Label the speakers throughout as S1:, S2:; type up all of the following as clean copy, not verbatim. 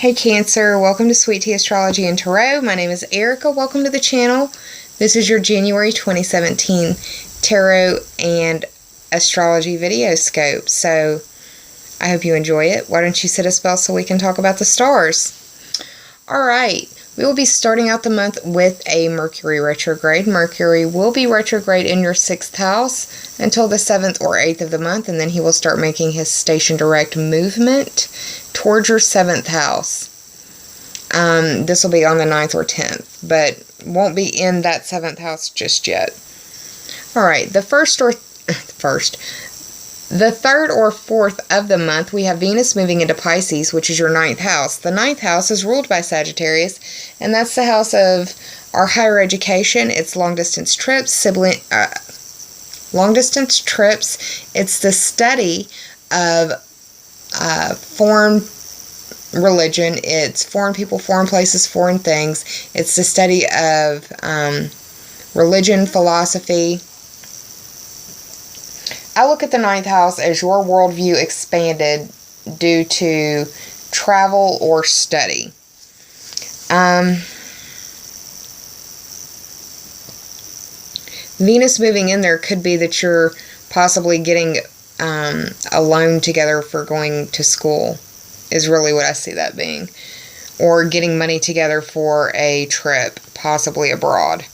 S1: Hey Cancer, welcome to Sweet Tea Astrology and Tarot. My name is Erica. Welcome to the channel. This is your January 2017 Tarot and Astrology video scope. So I hope you enjoy it. Why don't you set a spell so we can talk about the stars? Alright, we will be starting out the month with a Mercury retrograde. Mercury will be retrograde in your 6th house until the 7th or 8th of the month, and then he will start making his station direct movement towards your 7th house. This will be on the 9th or 10th, but won't be in that 7th house just yet. Alright, the 3rd or 4th of the month, we have Venus moving into Pisces, which is your 9th house. The 9th house is ruled by Sagittarius, and that's the house of our higher education. It's long-distance trips, long-distance trips. It's the study of foreign religion. It's foreign people, foreign places, foreign things. It's the study of religion, philosophy. I look at the 9th house as your worldview expanded due to travel or study. Venus moving in there could be that you're possibly getting a loan together for going to school, is really what I see that being. Or getting money together for a trip, possibly abroad.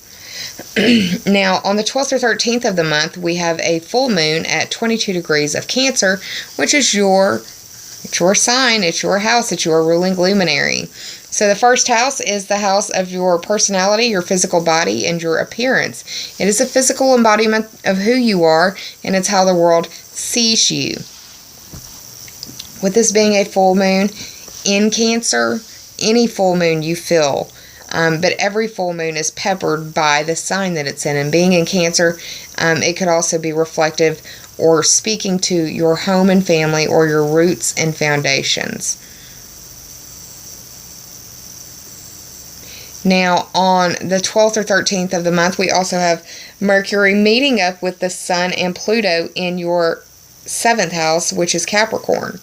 S1: Now, on the 12th or 13th of the month, we have a full moon at 22 degrees of Cancer, which is your sign, it's your house, it's your ruling luminary. So the first house is the house of your personality, your physical body, and your appearance. It is a physical embodiment of who you are, and it's how the world sees you. With this being a full moon in Cancer, any full moon you feel, but every full moon is peppered by the sign that it's in. And being in Cancer, it could also be reflective or speaking to your home and family or your roots and foundations. Now, on the 12th or 13th of the month, we also have Mercury meeting up with the Sun and Pluto in your 7th house, which is Capricorn.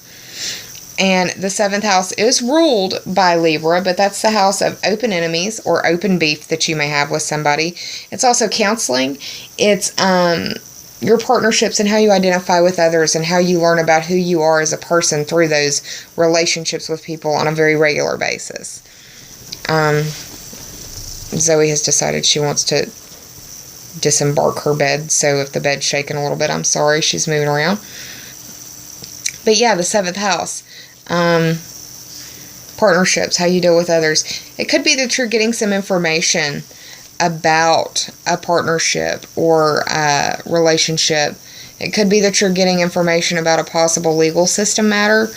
S1: And the 7th house is ruled by Libra, but that's the house of open enemies or open beef that you may have with somebody. It's also counseling. It's your partnerships and how you identify with others and how you learn about who you are as a person through those relationships with people on a very regular basis. Zoe has decided she wants to disembark her bed, so if the bed's shaking a little bit, I'm sorry, she's moving around. But yeah, the 7th house. Partnerships, how you deal with others. It could be that you're getting some information about a partnership or a relationship. It could be that you're getting information about a possible legal system matter,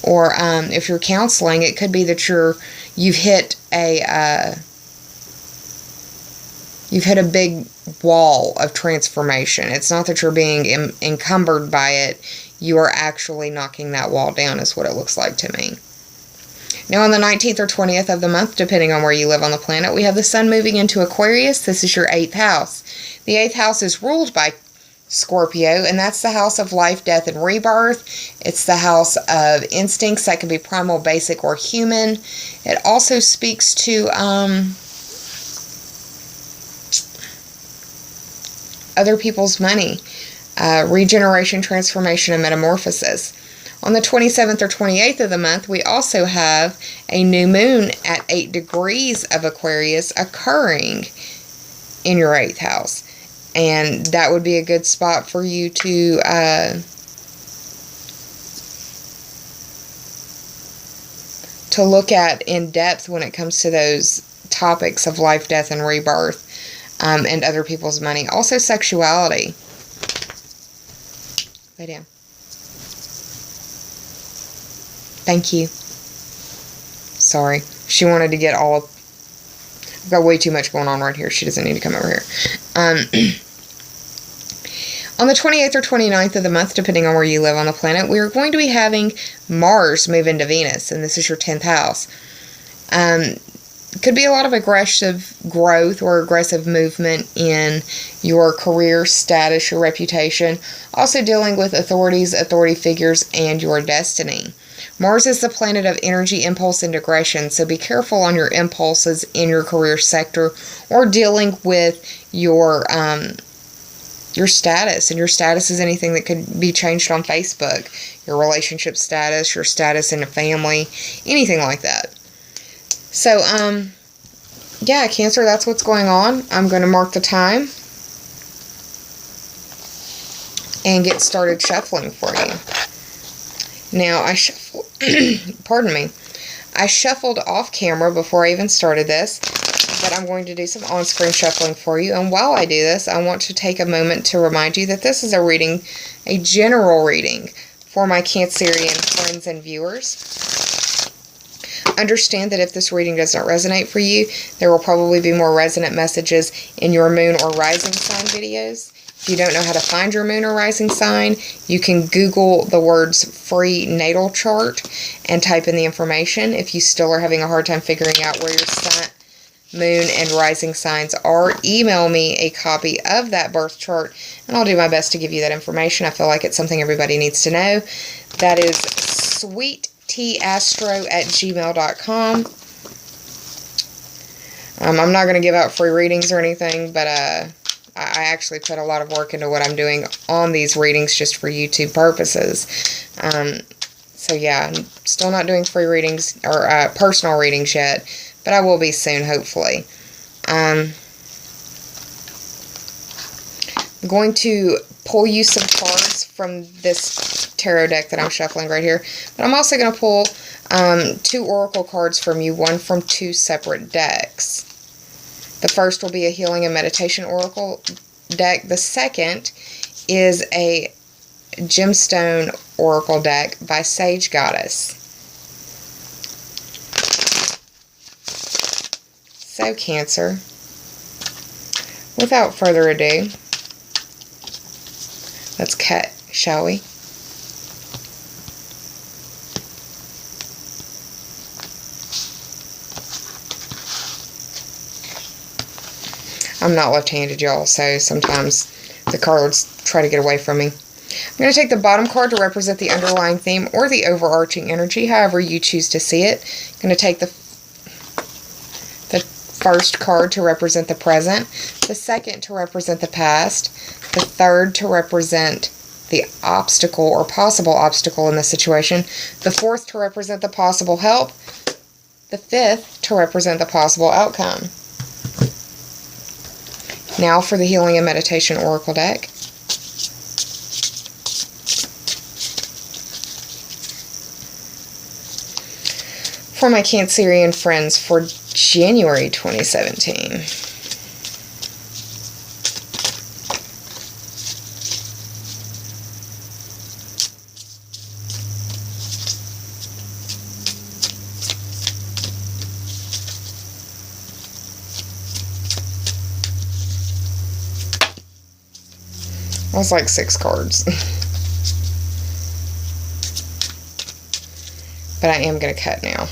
S1: or if you're counseling, it could be that you've hit a big wall of transformation. It's not that you're being encumbered by it. You are actually knocking that wall down, is what it looks like to me. Now, on the 19th or 20th of the month, depending on where you live on the planet, we have the Sun moving into Aquarius. This is your 8th house. The 8th house is ruled by Scorpio, and that's the house of life, death, and rebirth. It's the house of instincts that can be primal, basic, or human. It also speaks to other people's money. Regeneration, transformation, and metamorphosis. On the 27th or 28th of the month, we also have a new moon at 8 degrees of Aquarius occurring in your 8th house. And that would be a good spot for you to look at in depth when it comes to those topics of life, death, and rebirth, and other people's money. Also sexuality. Lay down. Thank you. Sorry. She wanted to get all of... I've got way too much going on right here. She doesn't need to come over here. On the 28th or 29th of the month, depending on where you live on the planet, we are going to be having Mars move into Venus, and this is your 10th house. could be a lot of aggressive growth or aggressive movement in your career status, your reputation. Also dealing with authorities, authority figures, and your destiny. Mars is the planet of energy, impulse, and aggression, so be careful on your impulses in your career sector or dealing with your status. And your status is anything that could be changed on Facebook. Your relationship status, your status in a family, anything like that. So, yeah, Cancer, that's what's going on. I'm going to mark the time and get started shuffling for you. Now, pardon me, I shuffled off camera before I even started this, but I'm going to do some on-screen shuffling for you. And while I do this, I want to take a moment to remind you that this is a reading, a general reading for my Cancerian friends and viewers. Understand that if this reading does not resonate for you, there will probably be more resonant messages in your moon or rising sign videos. If you don't know how to find your moon or rising sign, you can Google the words free natal chart and type in the information. If you still are having a hard time figuring out where your sun, moon, and rising signs are, email me a copy of that birth chart, and I'll do my best to give you that information. I feel like it's something everybody needs to know. That is sweettastro@gmail.com. I'm not going to give out free readings or anything, but I actually put a lot of work into what I'm doing on these readings just for YouTube purposes. So yeah, I'm still not doing free readings or personal readings yet, but I will be soon, hopefully. I'm going to pull you some cards from this tarot deck that I'm shuffling right here, but I'm also going to pull 2 oracle cards from you, one from 2 separate decks. The first will be a healing and meditation oracle deck. The second is a gemstone oracle deck by Sage Goddess. So, Cancer, without further ado, let's cut, shall we? I'm not left-handed, y'all, so sometimes the cards try to get away from me. I'm going to take the bottom card to represent the underlying theme or the overarching energy, however you choose to see it. I'm going to take the first card to represent the present, the second to represent the past, the third to represent the obstacle or possible obstacle in the situation, the fourth to represent the possible help, the fifth to represent the possible outcome. Now for the Healing and Meditation Oracle deck. For my Cancerian friends for January 2017. That was like 6 cards. But I am going to cut now.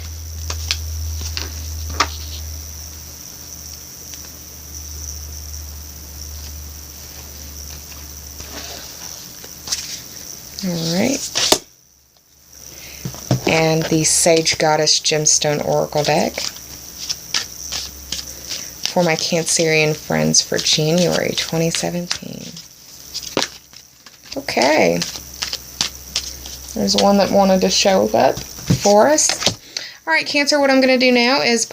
S1: Alright. And the Sage Goddess Gemstone Oracle deck for my Cancerian friends for January 2017. Okay. There's one that wanted to show up for us. Alright, Cancer, what I'm going to do now is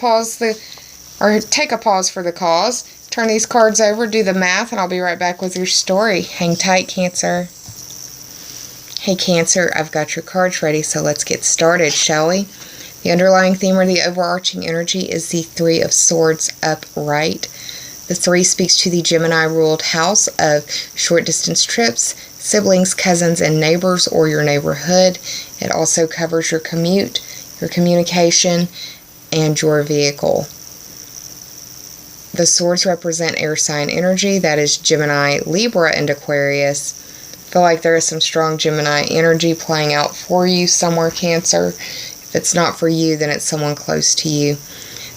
S1: take a pause for the cause, turn these cards over, do the math, and I'll be right back with your story. Hang tight, Cancer. Hey, Cancer, I've got your cards ready, so let's get started, shall we? The underlying theme or the overarching energy is the 3 of Swords upright. The 3 speaks to the Gemini-ruled house of short-distance trips, siblings, cousins, and neighbors, or your neighborhood. It also covers your commute, your communication, and your vehicle. The swords represent air sign energy, that is Gemini, Libra, and Aquarius. I feel like there is some strong Gemini energy playing out for you somewhere, Cancer. If it's not for you, then it's someone close to you.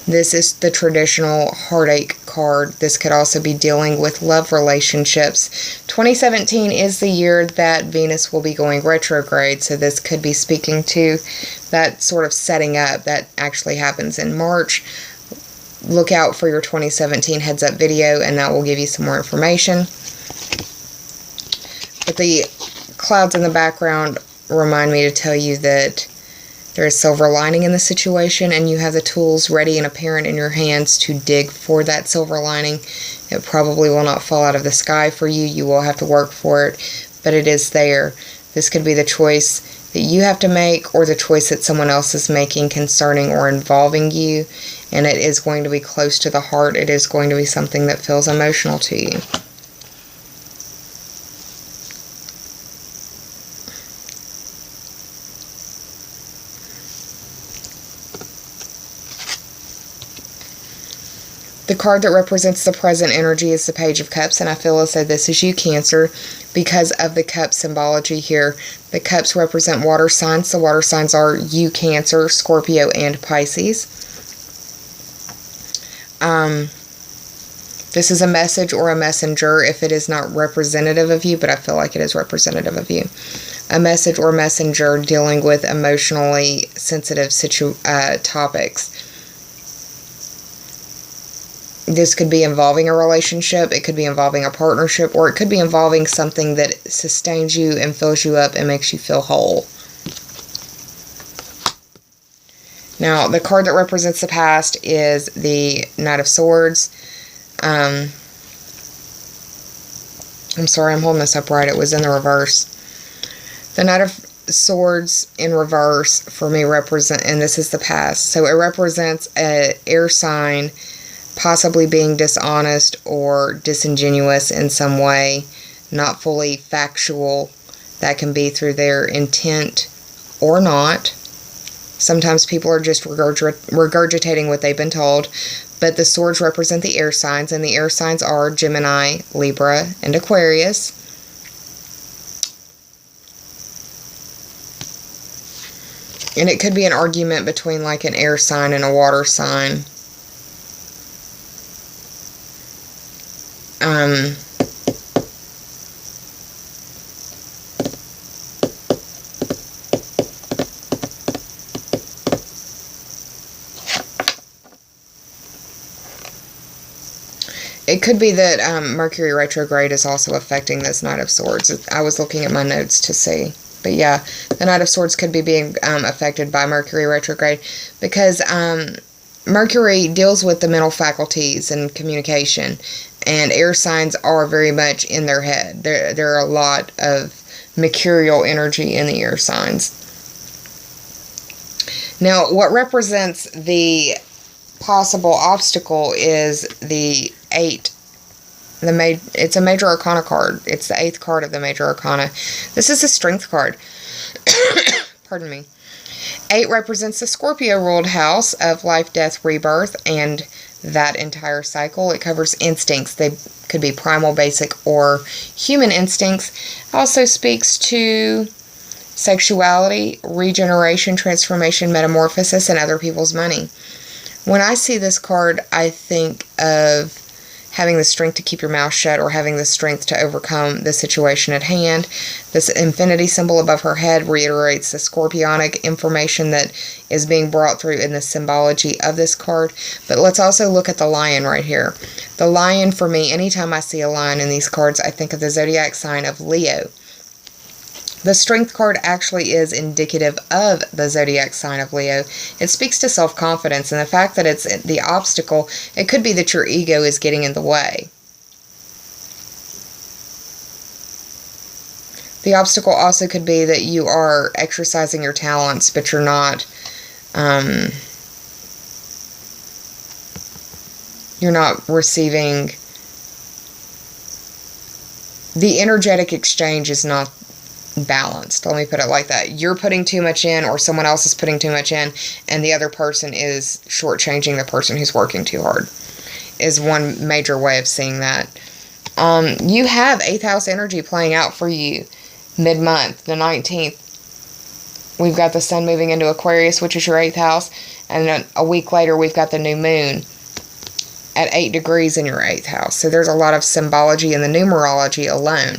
S1: This is the traditional heartache card. This could also be dealing with love relationships. 2017 is the year that Venus will be going retrograde, so this could be speaking to that sort of setting up that actually happens in March. Look out for your 2017 heads up video, and that will give you some more information. But the clouds in the background remind me to tell you that there is silver lining in the situation, and you have the tools ready and apparent in your hands to dig for that silver lining. It probably will not fall out of the sky for you. You will have to work for it, but it is there. This could be the choice that you have to make, or the choice that someone else is making concerning or involving you, and it is going to be close to the heart. It is going to be something that feels emotional to you. The card that represents the present energy is the Page of Cups, and I feel as though this is you, Cancer, because of the cup symbology here. The cups represent water signs. The water signs are you, Cancer, Scorpio, and Pisces. This is a message or a messenger if it is not representative of you, but I feel like it is representative of you. A message or messenger dealing with emotionally sensitive topics. This could be involving a relationship, it could be involving a partnership, or it could be involving something that sustains you and fills you up and makes you feel whole. Now, the card that represents the past is the Knight of Swords. I'm sorry, I'm holding this up right. It was in the reverse. The Knight of Swords in reverse for me represent, and this is the past, so it represents an air sign possibly being dishonest or disingenuous in some way, not fully factual. That can be through their intent or not. Sometimes people are just regurgitating what they've been told. But the swords represent the air signs, and the air signs are Gemini, Libra, and Aquarius. And it could be an argument between like an air sign and a water sign. It could be that Mercury retrograde is also affecting this Knight of Swords. I was looking at my notes to see. But yeah, the Knight of Swords could be being affected by Mercury retrograde because Mercury deals with the mental faculties and communication, and air signs are very much in their head. There are a lot of mercurial energy in the air signs. Now, what represents the possible obstacle is the 8. It's a major arcana card. It's the 8th card of the major arcana. This is a strength card. Pardon me. 8 represents the Scorpio ruled house of life, death, rebirth, and that entire cycle. It covers instincts. They could be primal, basic, or human instincts. It also speaks to sexuality, regeneration, transformation, metamorphosis, and other people's money. When I see this card, I think of having the strength to keep your mouth shut, or having the strength to overcome the situation at hand. This infinity symbol above her head reiterates the scorpionic information that is being brought through in the symbology of this card. But let's also look at the lion right here. The lion, for me, anytime I see a lion in these cards, I think of the zodiac sign of Leo. The strength card actually is indicative of the zodiac sign of Leo. It speaks to self-confidence, and the fact that it's the obstacle, it could be that your ego is getting in the way. The obstacle also could be that you are exercising your talents, but you're not receiving. The energetic exchange is not balanced. Let me put it like that. You're putting too much in, or someone else is putting too much in, and the other person is shortchanging the person who's working too hard, is one major way of seeing that. You have 8th house energy playing out for you mid-month, the 19th. we've got the sun moving into Aquarius, which is your 8th house. And then a week later, we've got the new moon at 8 degrees in your 8th house. So there's a lot of symbology in the numerology alone.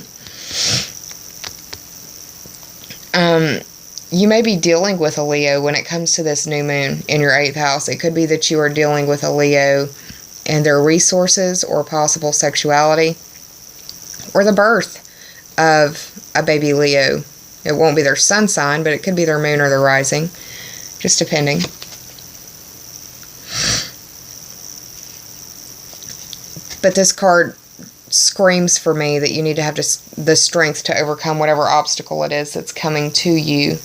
S1: You may be dealing with a Leo when it comes to this new moon in your 8th house. It could be that you are dealing with a Leo and their resources or possible sexuality, or the birth of a baby Leo. It won't be their sun sign, but it could be their moon or their rising, just depending. But this card screams for me that you need to have the strength to overcome whatever obstacle it is that's coming to you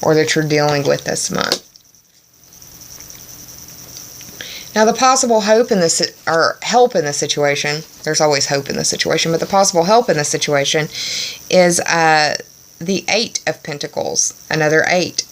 S1: or that you're dealing with this month. Now, the possible hope in this, or help in this situation, there's always hope in this situation, but the possible help in this situation is the 8 of Pentacles, another 8.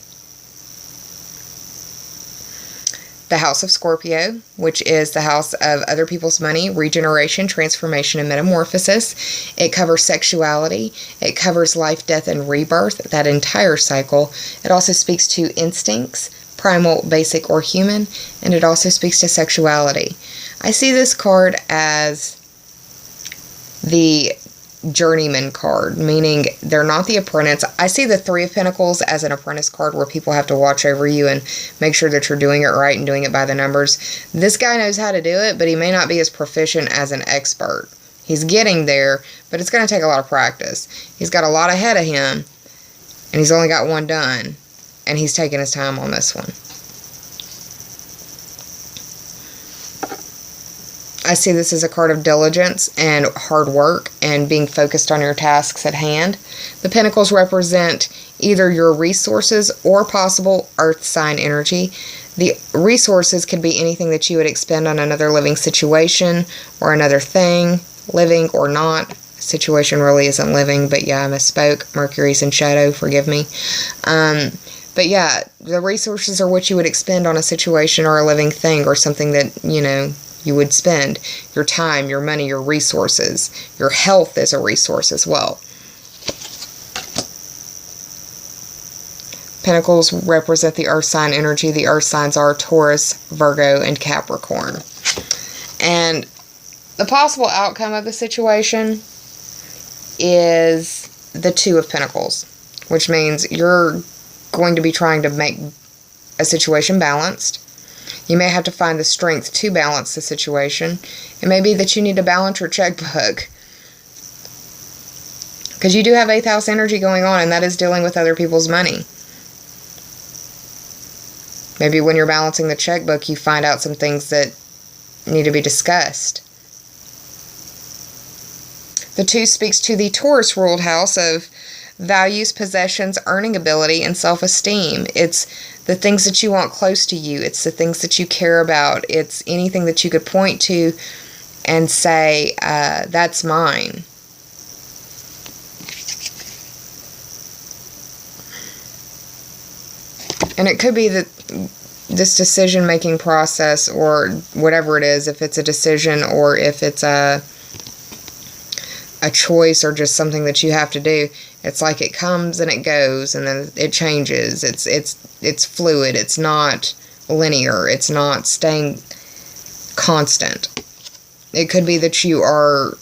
S1: The house of Scorpio, which is the house of other people's money, regeneration, transformation, and metamorphosis. It covers sexuality. It covers life, death, and rebirth, that entire cycle. It also speaks to instincts, primal, basic, or human, and it also speaks to sexuality. I see this card as the journeyman card, meaning they're not the apprentice. I see the 3 of Pentacles as an apprentice card where people have to watch over you and make sure that you're doing it right and doing it by the numbers. This guy knows how to do it, but he may not be as proficient as an expert. He's getting there, but it's going to take a lot of practice. He's got a lot ahead of him, and he's only got one done, and he's taking his time on this one. I see this as a card of diligence and hard work and being focused on your tasks at hand. The Pentacles represent either your resources or possible earth sign energy. The resources could be anything that you would expend on another living situation or another thing, living or not. Situation really isn't living, but yeah, I misspoke. Mercury's in shadow, forgive me. But yeah, the resources are what you would expend on a situation or a living thing or something that, you would spend. Your time, your money, your resources. Your health is a resource as well. Pentacles represent the earth sign energy. The earth signs are Taurus, Virgo, and Capricorn. And the possible outcome of the situation is the 2 of Pentacles, which means you're going to be trying to make a situation balanced. You may have to find the strength to balance the situation. It may be that you need to balance your checkbook, because you do have 8th house energy going on, and that is dealing with other people's money. Maybe when you're balancing the checkbook, you find out some things that need to be discussed. The 2 speaks to the Taurus ruled house of values, possessions, earning ability, and self-esteem. It's the things that you want close to you. It's the things that you care about. It's anything that you could point to and say, that's mine. And it could be that this decision-making process, or whatever it is, if it's a decision or if it's a choice or just something that you have to do, it's like it comes and it goes and then it changes. It's fluid. It's not linear. It's not staying constant. It could be that you are,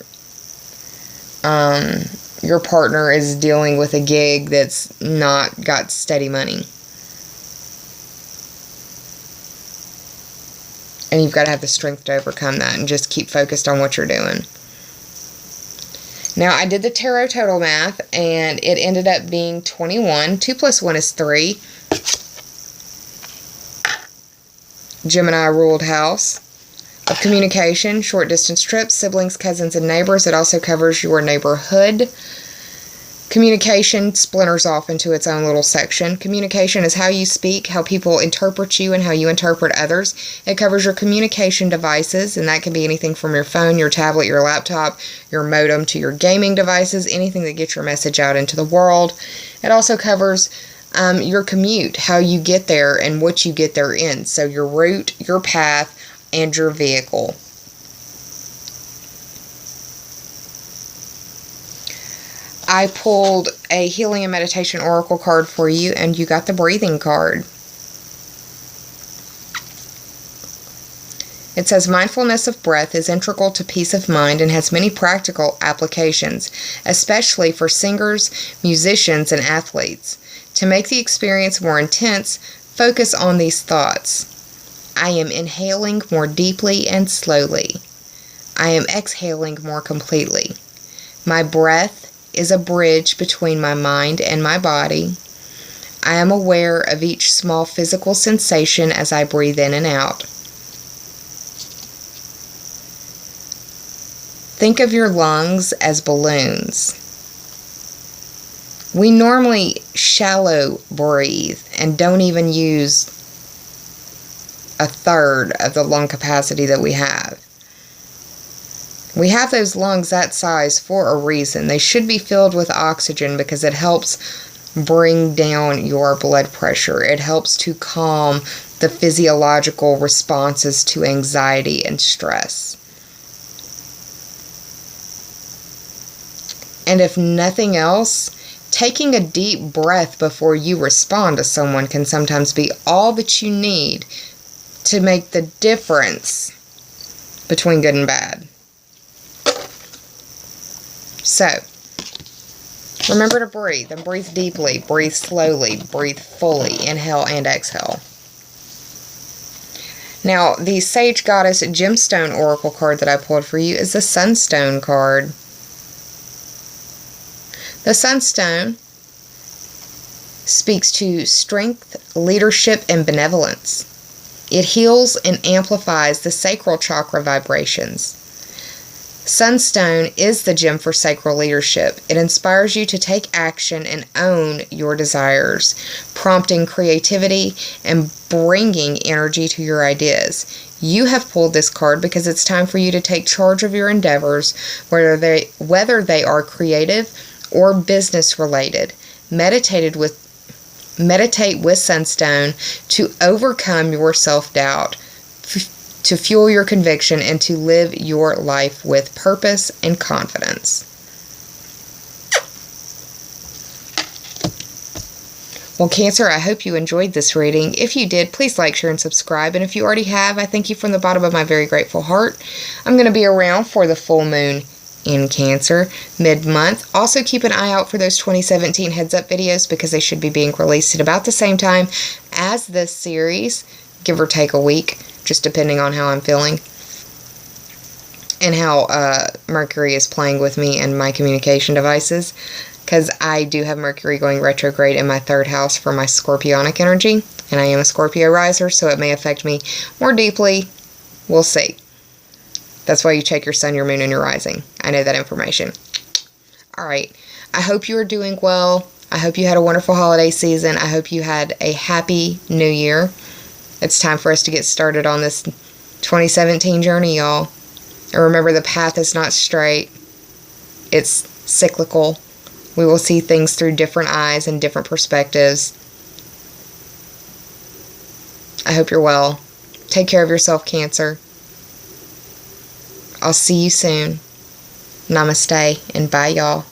S1: your partner is dealing with a gig that's not got steady money. And you've got to have the strength to overcome that and just keep focused on what you're doing. Now, I did the tarot total math, and it ended up being 21. 2 plus 1 is 3. Gemini ruled house of communication, short distance trips, siblings, cousins, and neighbors. It also covers your neighborhood. Communication splinters off into its own little section. Communication is how you speak, how people interpret you, and how you interpret others. It covers your communication devices, and that can be anything from your phone, your tablet, your laptop, your modem, to your gaming devices, anything that gets your message out into the world. It also covers your commute, how you get there and what you get there in. So your route, your path, and your vehicle. I pulled a Healing and Meditation Oracle card for you, and you got the breathing card. It says, mindfulness of breath is integral to peace of mind and has many practical applications, especially for singers, musicians, and athletes. To make the experience more intense, focus on these thoughts. I am inhaling more deeply and slowly. I am exhaling more completely. My breath is a bridge between my mind and my body. I am aware of each small physical sensation as I breathe in and out. Think of your lungs as balloons. We normally shallow breathe and don't even use a third of the lung capacity that we have. We have those lungs that size for a reason. They should be filled with oxygen because it helps bring down your blood pressure. It helps to calm the physiological responses to anxiety and stress. And if nothing else, taking a deep breath before you respond to someone can sometimes be all that you need to make the difference between good and bad. So, remember to breathe, and breathe deeply, breathe slowly, breathe fully, inhale and exhale. Now, the Sage Goddess Gemstone Oracle card that I pulled for you is the Sunstone card. The Sunstone speaks to strength, leadership, and benevolence. It heals and amplifies the sacral chakra vibrations. Sunstone is the gem for sacral leadership. It inspires you to take action and own your desires, prompting creativity and bringing energy to your ideas. You have pulled this card because it's time for you to take charge of your endeavors, whether they are creative or business related. Meditate with Sunstone to overcome your self-doubt, to fuel your conviction, and to live your life with purpose and confidence. Well, Cancer, I hope you enjoyed this reading. If you did, please like, share, and subscribe. And if you already have, I thank you from the bottom of my very grateful heart. I'm going to be around for the full moon in Cancer mid-month. Also keep an eye out for those 2017 heads up videos because they should be being released at about the same time as this series, give or take a week, just depending on how I'm feeling and how Mercury is playing with me and my communication devices, because I do have Mercury going retrograde in my 3rd house for my Scorpionic energy, and I am a Scorpio riser, so it may affect me more deeply. We'll see. That's why you check your sun, your moon, and your rising. I know that information. All right. I hope you are doing well. I hope you had a wonderful holiday season. I hope you had a happy new year. It's time for us to get started on this 2017 journey, y'all. And remember, the path is not straight. It's cyclical. We will see things through different eyes and different perspectives. I hope you're well. Take care of yourself, Cancer. I'll see you soon. Namaste, and bye, y'all.